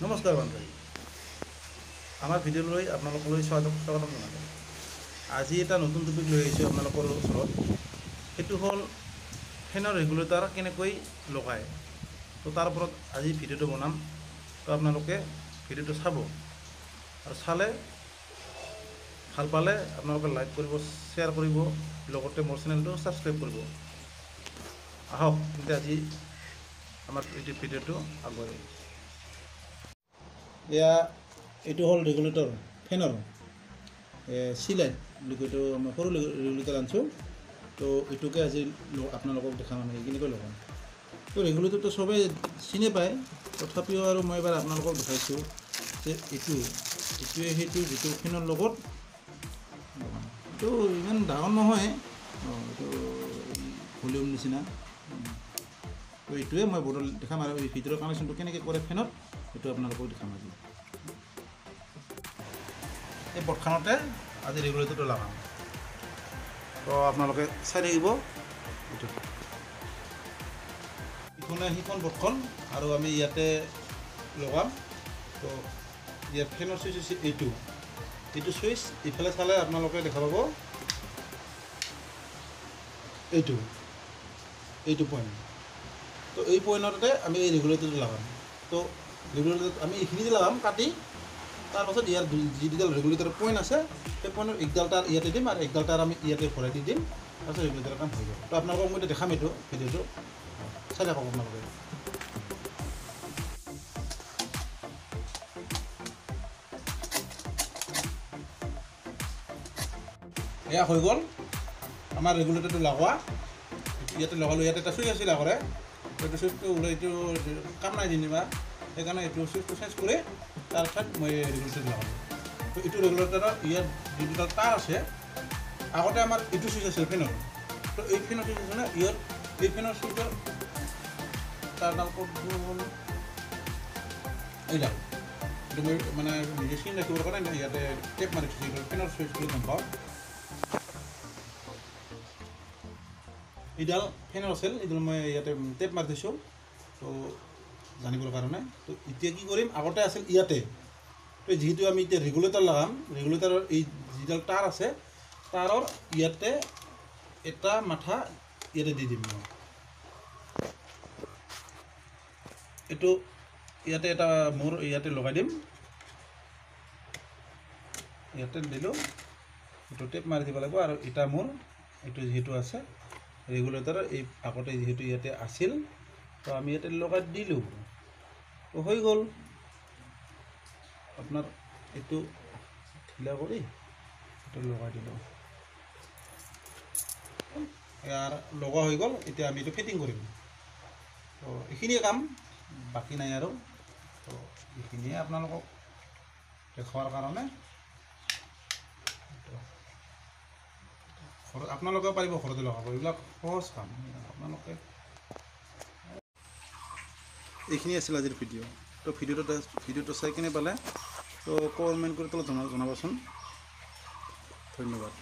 নমস্কাৰ বান্ধৱী, আমাৰ ভিডিঅ'লৈ আপোনালোকলৈ স্বাগতম জনালোঁ। আজি এটা নতুন টপিক লৈ আহিছোঁ আপোনালোকৰ ওচৰত। সেইটো হ'ল ফেনৰ ৰেগুলেটৰ কেনেকৈ লগায়। তো তাৰ ওপৰত আজি ভিডিঅ'টো বনাম। তো আপোনালোকে ভিডিঅ'টো চাব আৰু চালে ভাল পালে আপোনালোকে লাইক কৰিব, শ্বেয়াৰ কৰিব, লগতে মোৰ চেনেলটো ছাবস্ক্ৰাইব কৰিব। আহক তেন্তে আজি আমাৰ ইউটিউব ভিডিঅ'টো আগুৱাই। এইটো হ'ল ৰেগুলেটৰ ফেনৰ চিলাইট বুলি কয়। এইটো মই সৰু ৰেগুলেটৰ আনিছোঁ। তো এইটোকে আজি আপোনালোকক দেখাম আমি কেনেকৈ লগাম। তো ৰেগুলেটৰটো চবেই চিনি পায়, তথাপিও আৰু মই এবাৰ আপোনালোকক দেখাইছোঁ যে এইটোৱে সেইটো যিটো ফেনৰ লগত এইটো ইমান ডাঙৰ নহয়, এইটো ভলিউম নিচিনা। তো এইটোৱে মই বৰ্ডত দেখাম আৰু এই ভিতৰৰ কানেকশ্যনটো কেনেকৈ কৰে ফেনত সেইটো আপোনালোকক দেখাম আজি। এই বৰ্ডখনতে আজি ৰেগুলেটৰটো লগাম। তো আপোনালোকে চাই থাকিব। এইটো সিখন বৰ্ডখন আৰু আমি ইয়াতে লগাম। তো ইয়াৰ ফেনৰ চুইচ হৈছে এইটো চুইচ। ইফালে চালে আপোনালোকে দেখা পাব এইটো পইণ্ট। তো এই পইণ্টতে আমি এই ৰেগুলেটৰটো লগাম। তো ৰেগুলেটৰ আমি এইখিনিতে লগাম কাটি। তাৰপাছত ইয়াৰ যিডাল ৰেগুলেটৰ পইণ্ট আছে সেই পইণ্টৰ একডাল তাৰ ইয়াতে দিম আৰু একডাল তাৰ আমি ইয়াতে ভৰাই দি দিম। তাৰপিছত ৰেগুলেটৰৰ কাম হৈ যাব। তো আপোনালোকক মই দেখাম এইটো ভিডিঅ'টো চাই থাকক আপোনালোকে। এয়া হৈ গ'ল আমাৰ ৰেগুলেটৰটো লগোৱা। ইয়াতে লগালোঁ, ইয়াতে এটা চুইচ আছিল আগৰে। এইটো চুইচটো ওলাই এইটো কাম নাই যেনিবা, সেইকাৰণে এইটো চুইচটো চেঞ্জ কৰি তাৰপিছত মই ৰেগুলেটৰটো লগালোঁ। তো এইটো ৰেগুলেটৰৰ ইয়াত যিটো তাৰ আছে, আগতে আমাৰ এইটো চুইচ আছিল ফেনৰ। তো এই ফেনৰ চুইচ আছে না, এই ফেনৰ চুইচৰ তাৰডাল হ'ল এইডাল। এইটো মই মানে নিজে চিন ৰাখিবৰ কাৰণে ইয়াতে টেপ মাৰি থৈছোঁ। ফেনৰ চুইচ বুলি গম পাওঁ। এইডাল ফেনৰ আছিল, এইডাল মই ইয়াতে টেপ মাৰি থৈছোঁ তো জানিবৰ কাৰণে। তো এতিয়া কি কৰিম, আগতে আছিল ইয়াতে। তো যিহেতু আমি এতিয়া ৰেগুলেটৰ লগাম, ৰেগুলেটৰৰ এই যিডাল তাৰ আছে তাৰৰ ইয়াতে এটা মাথা ইয়াতে দি দিম মই। এইটো ইয়াতে এটা মোৰ ইয়াতে লগাই দিম। ইয়াতে দিলোঁ, এইটো টেপ মাৰি দিব লাগিব। আৰু এটা মোৰ এইটো যিহেতু আছে ৰেগুলেটৰৰ এই আগতে যিহেতু ইয়াতে আছিল, তো আমি ইয়াতে লগাই দিলোঁ। তো হৈ গ'ল আপোনাৰ এইটো ঢিলা কৰি এইটো লগাই দিলোঁ। ইয়াৰ লগোৱা হৈ গ'ল। এতিয়া আমি এইটো ফিটিং কৰিম। তো এইখিনিয়ে কাম, বাকী নাই আৰু। তো এইখিনিয়ে আপোনালোকক দেখুৱাৰ কাৰণে। ঘৰত আপোনালোকেও পাৰিব ঘৰতে লগাব, এইবিলাক সহজ কাম। আপোনালোকে এইখিনি আছিল আজিৰ ভিডিঅ'। তো ভিডিঅ'টো চাই কেনে পালে তো কমেণ্ট কৰি তলত জনাবচোন। ধন্যবাদ।